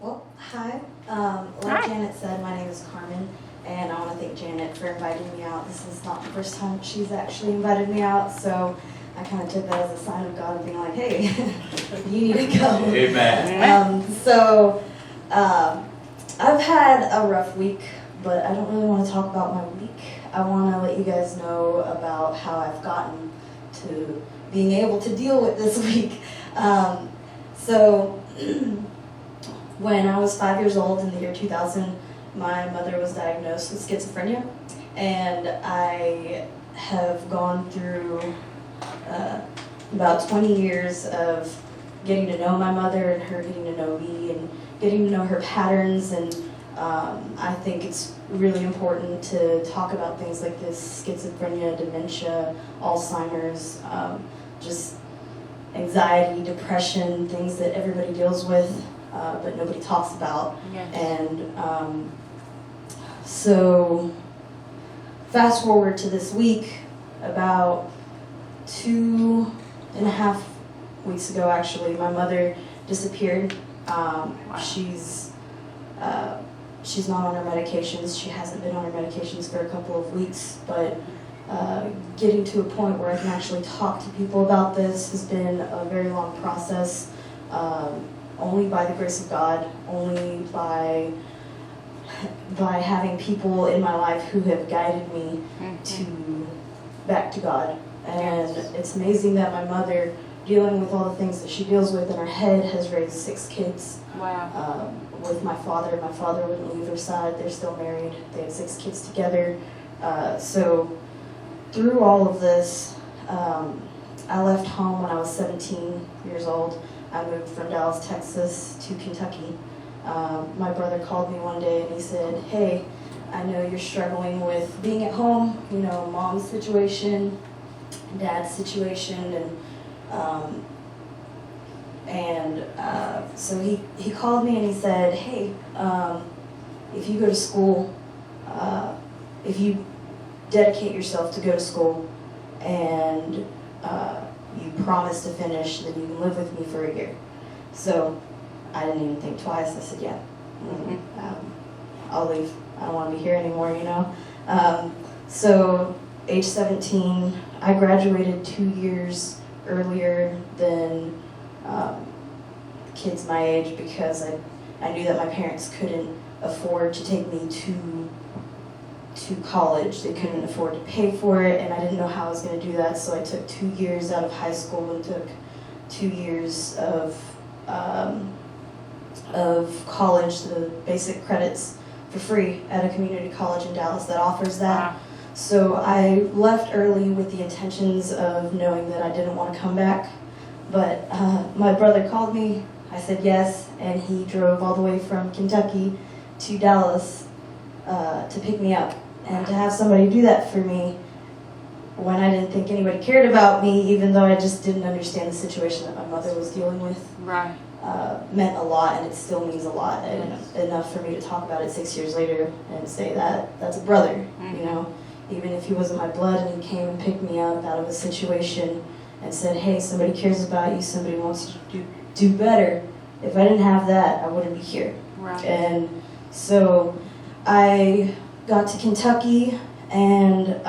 Well, hi. Like Janet said, my name is Carmen, and I want to thank Janet for inviting me out. This is not the first time she's actually invited me out, so I kind of took that as a sign of God being like, hey, you need to go. Amen. I've had a rough week, but I don't really want to talk about my week. I want to let you guys know about how I've gotten to being able to deal with this week. When I was 5 years old in the year 2000, my mother was diagnosed with schizophrenia, and I have gone through about 20 years of getting to know my mother and her getting to know me and getting to know her patterns, and I think it's really important to talk about things like this: schizophrenia, dementia, Alzheimer's, just anxiety, depression, things that everybody deals with but nobody talks about. Yes. And so fast forward to this week, about 2.5 weeks ago actually, my mother disappeared. Wow. She's not on her medications. She hasn't been on her medications for a couple of weeks, but getting to a point where I can actually talk to people about this has been a very long process. Only by the grace of God, only by having people in my life who have guided me back to God. And it's amazing that my mother, dealing with all the things that she deals with in her head, has raised 6 kids. Wow. With my father. My father wouldn't leave her side. They're still married. They had 6 kids together. So through all of this, I left home when I was 17 years old. I moved from Dallas, Texas to Kentucky. My brother called me one day and he said, hey, I know you're struggling with being at home, you know, mom's situation, dad's situation, so he called me and he said, hey, if you go to school, if you dedicate yourself to go to school and you promise to finish, then you can live with me for a year. So I didn't even think twice. I said, yeah, I'll leave. I don't want to be here anymore, you know. So age 17, I graduated 2 years earlier than kids my age because I knew that my parents couldn't afford to take me to college. They couldn't afford to pay for it, and I didn't know how I was going to do that, so I took 2 years out of high school and took 2 years of college, the basic credits, for free at a community college in Dallas that offers that. Wow. So I left early with the intentions of knowing that I didn't want to come back, but my brother called me. I said yes, and he drove all the way from Kentucky to Dallas to pick me up. And to have somebody do that for me when I didn't think anybody cared about me, even though I just didn't understand the situation that my mother was dealing with, Right. Meant a lot, and it still means a lot. Yes. Enough for me to talk about it 6 years later and say that that's a brother, you know. Even if he wasn't my blood and he came and picked me up out of a situation and said, hey, somebody cares about you, somebody wants you to do better. If I didn't have that, I wouldn't be here. Right. And so I got to Kentucky, and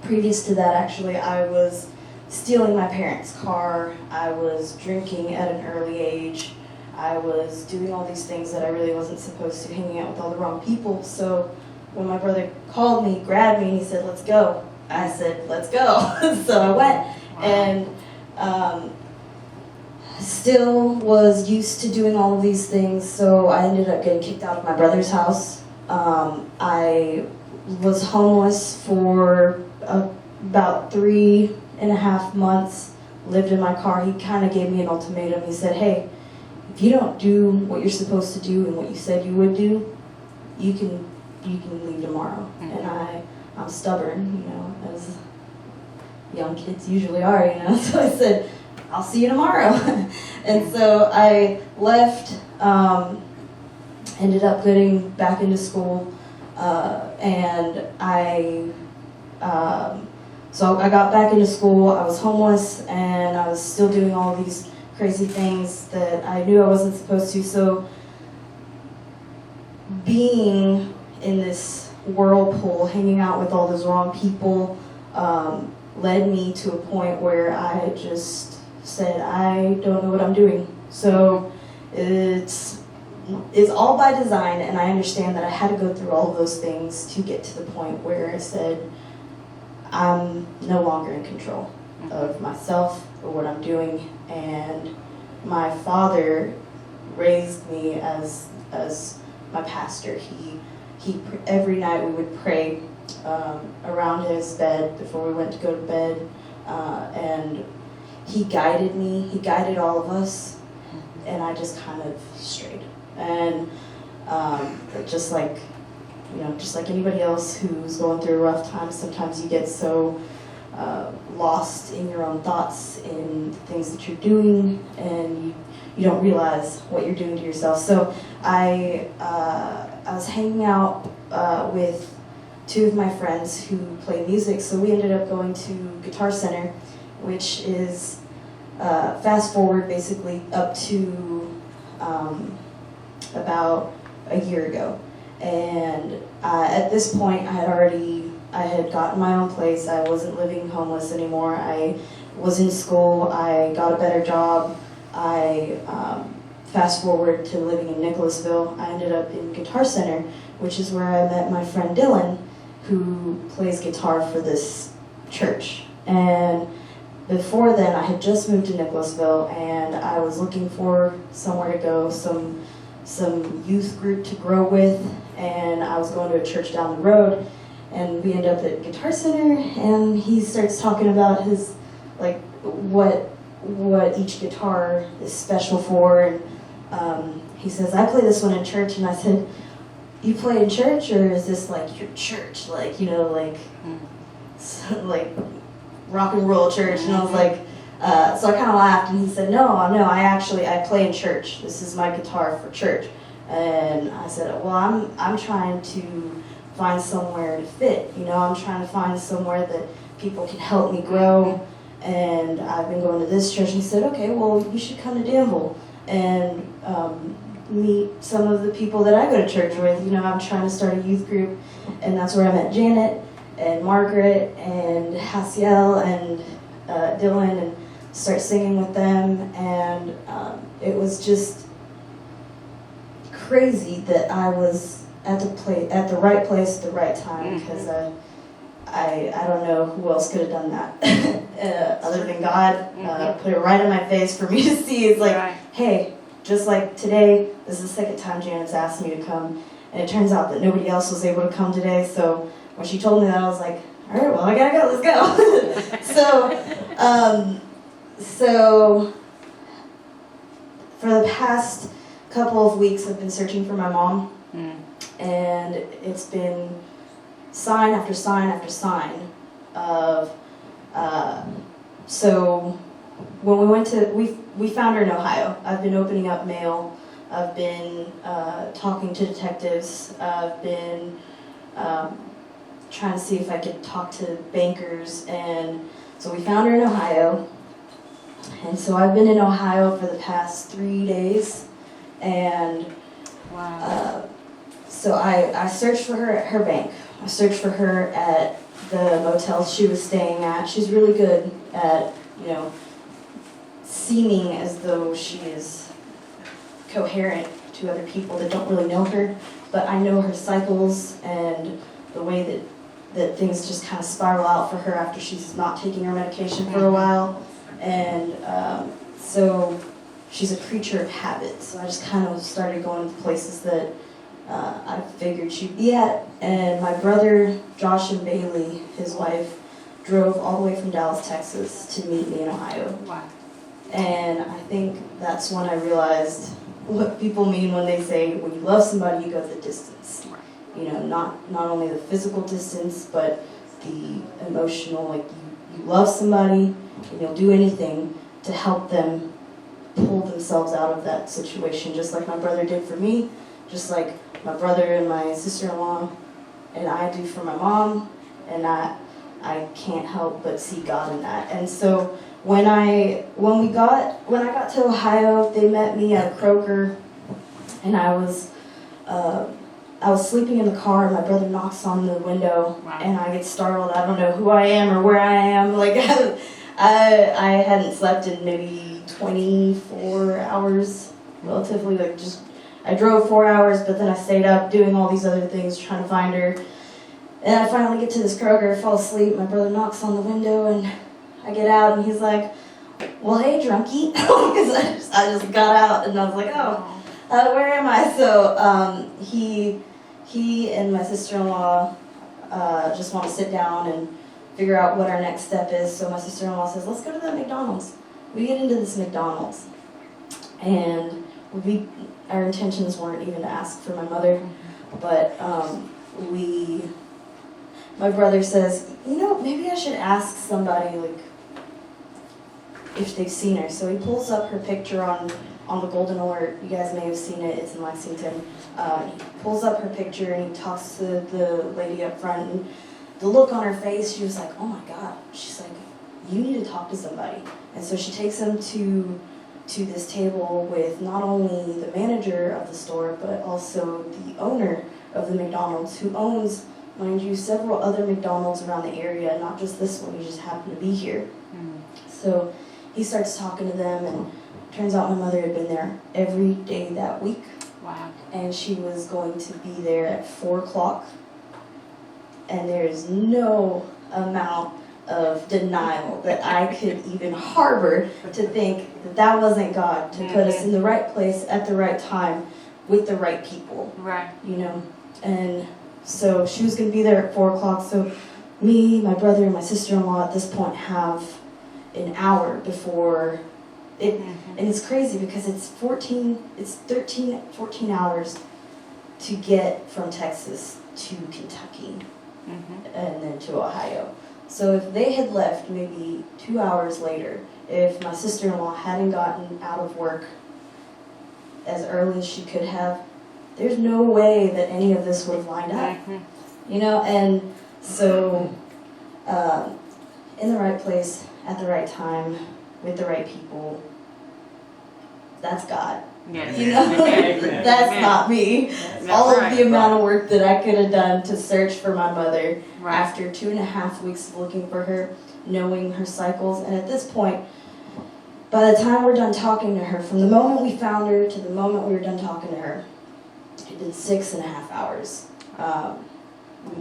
previous to that, actually, I was stealing my parents' car. I was drinking at an early age. I was doing all these things that I really wasn't supposed to, hanging out with all the wrong people. So when my brother called me, grabbed me, and he said, let's go, I said, let's go. So I went. Wow. And still was used to doing all of these things, so I ended up getting kicked out of my brother's house. I was homeless for about 3.5 months, lived in my car. He kind of gave me an ultimatum. He said, hey, if you don't do what you're supposed to do and what you said you would do, you can leave tomorrow. And I'm stubborn, you know, as young kids usually are, you know. So I said, I'll see you tomorrow. And so I left, ended up getting back into school, and so I got back into school. I was homeless, and I was still doing all these crazy things that I knew I wasn't supposed to. So being in this whirlpool, hanging out with all those wrong people, led me to a point where I just said, I don't know what I'm doing. So it's all by design, and I understand that I had to go through all of those things to get to the point where I said, I'm no longer in control of myself or what I'm doing. And my father raised me as my pastor. He every night we would pray around his bed before we went to go to bed, and he guided me. He guided all of us, and I just kind of strayed. And just like anybody else who's going through a rough time, sometimes you get so lost in your own thoughts, in the things that you're doing, and you don't realize what you're doing to yourself. So I was hanging out with two of my friends who play music, so we ended up going to Guitar Center, which is fast forward basically up to about a year ago. And at this point I had gotten my own place. I wasn't living homeless anymore. I was in school. I got a better job. I fast forward to living in Nicholasville. I ended up in Guitar Center, which is where I met my friend Dylan, who plays guitar for this church. And before then, I had just moved to Nicholasville, and I was looking for somewhere to go, some youth group to grow with, and I was going to a church down the road, and we end up at Guitar Center, and he starts talking about his, like, what each guitar is special for, and he says, I play this one in church, and I said, you play in church, or is this like your church, like, you know, like, like rock and roll church? And I was like, so I kind of laughed, and he said, no, I play in church. This is my guitar for church. And I said, well, I'm trying to find somewhere to fit, you know, I'm trying to find somewhere that people can help me grow, and I've been going to this church. And he said, okay, well, you should come to Danville and meet some of the people that I go to church with. You know, I'm trying to start a youth group, and that's where I met Janet and Margaret and Hasiel and Dylan, and start singing with them. And it was just crazy that I was at the right place at the right time, because I don't know who else could have done that other than God. Put it right in my face for me to see. It's like, hey, just like today, this is the second time Janet's asked me to come, and it turns out that nobody else was able to come today. So when she told me that, I was like, all right, well, I gotta go, let's go. So for the past couple of weeks, I've been searching for my mom, and it's been sign after sign after sign of, so when we went to, we found her in Ohio. I've been opening up mail. I've been talking to detectives. I've been trying to see if I could talk to bankers. And so we found her in Ohio. And so I've been in Ohio for the past 3 days. And so I searched for her at her bank. I searched for her at the motel she was staying at. She's really good at, you know, seeming as though she is coherent to other people that don't really know her, but I know her cycles and the way that things just kind of spiral out for her after she's not taking her medication for a while. And so she's a creature of habit, so I just kind of started going to places that I figured she'd be at. And my brother, Josh and Bailey, his wife, drove all the way from Dallas, Texas to meet me in Ohio. Wow. And I think that's when I realized what people mean when they say, when you love somebody, you go the distance. You know, not only the physical distance, but the emotional, like you love somebody and you'll do anything to help them pull themselves out of that situation, just like my brother did for me, just like my brother and my sister-in-law and I do for my mom, and I can't help but see God in that. And so when I got to Ohio, they met me at Kroger, and I was sleeping in the car, and my brother knocks on the window, and I get startled. I don't know who I am or where I am. Like I hadn't slept in maybe 24 hours, relatively. Like just I drove 4 hours, but then I stayed up doing all these other things trying to find her. And I finally get to this Kroger, fall asleep. My brother knocks on the window, and I get out, and he's like, "Well, hey, drunkie," because I just got out, and I was like, "Oh, where am I?" So he and my sister-in-law just want to sit down and figure out what our next step is. So my sister-in-law says, "Let's go to that McDonald's." We get into this McDonald's, and our intentions weren't even to ask for my mother, but my brother says, maybe I should ask somebody, like, if they've seen her. So he pulls up her picture on the Golden Alert. You guys may have seen it. It's in Lexington. He pulls up her picture, and he talks to the lady up front. And the look on her face, she was like, "Oh my God." She's like, "You need to talk to somebody." And so she takes him to this table with not only the manager of the store, but also the owner of the McDonald's, who owns, mind you, several other McDonald's around the area, not just this one. He just happened to be here. So he starts talking to them, and turns out my mother had been there every day that week. Wow. And she was going to be there at 4 o'clock. And there's no amount of denial that I could even harbor to think that wasn't God to put us in the right place at the right time with the right people. Right. And so she was going to be there at 4 o'clock. So me, my brother, and my sister-in-law at this point have an hour before it. And it's crazy because it's 14 hours to get from Texas to Kentucky and then to Ohio. So if they had left maybe 2 hours later, if my sister-in-law hadn't gotten out of work as early as she could have, there's no way that any of this would have lined up. And so in the right place, at the right time, with the right people, that's God. Yes. That's not me. All of the amount of work that I could have done to search for my mother after 2.5 weeks of looking for her, knowing her cycles. And at this point, by the time we're done talking to her, from the moment we found her to the moment we were done talking to her, it had been 6.5 hours.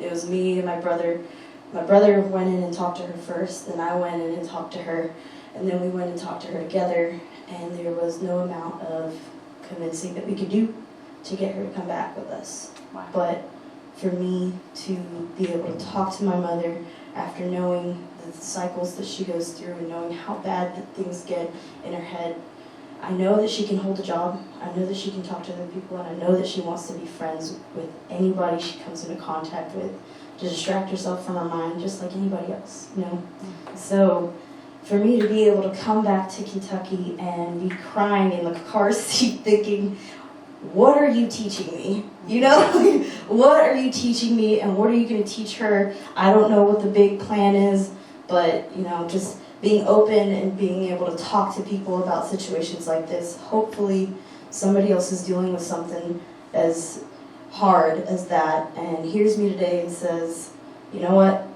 It was me and my brother. My brother went in and talked to her first, then I went in and talked to her, and then we went and talked to her together, and there was no amount of convincing that we could do to get her to come back with us. Wow. But for me to be able to talk to my mother after knowing the cycles that she goes through and knowing how bad that things get in her head, I know that she can hold a job, I know that she can talk to other people, and I know that she wants to be friends with anybody she comes into contact with, to distract herself from her mind just like anybody else, So for me to be able to come back to Kentucky and be crying in the car seat thinking, what are you teaching me? What are you teaching me, and what are you going to teach her? I don't know what the big plan is, but, just being open and being able to talk to people about situations like this. Hopefully somebody else is dealing with something as hard as that and hears me today and says, you know what?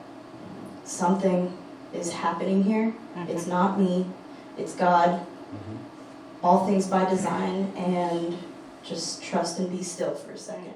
Something is happening here. It's not me. It's God. All things by design, and just trust and be still for a second.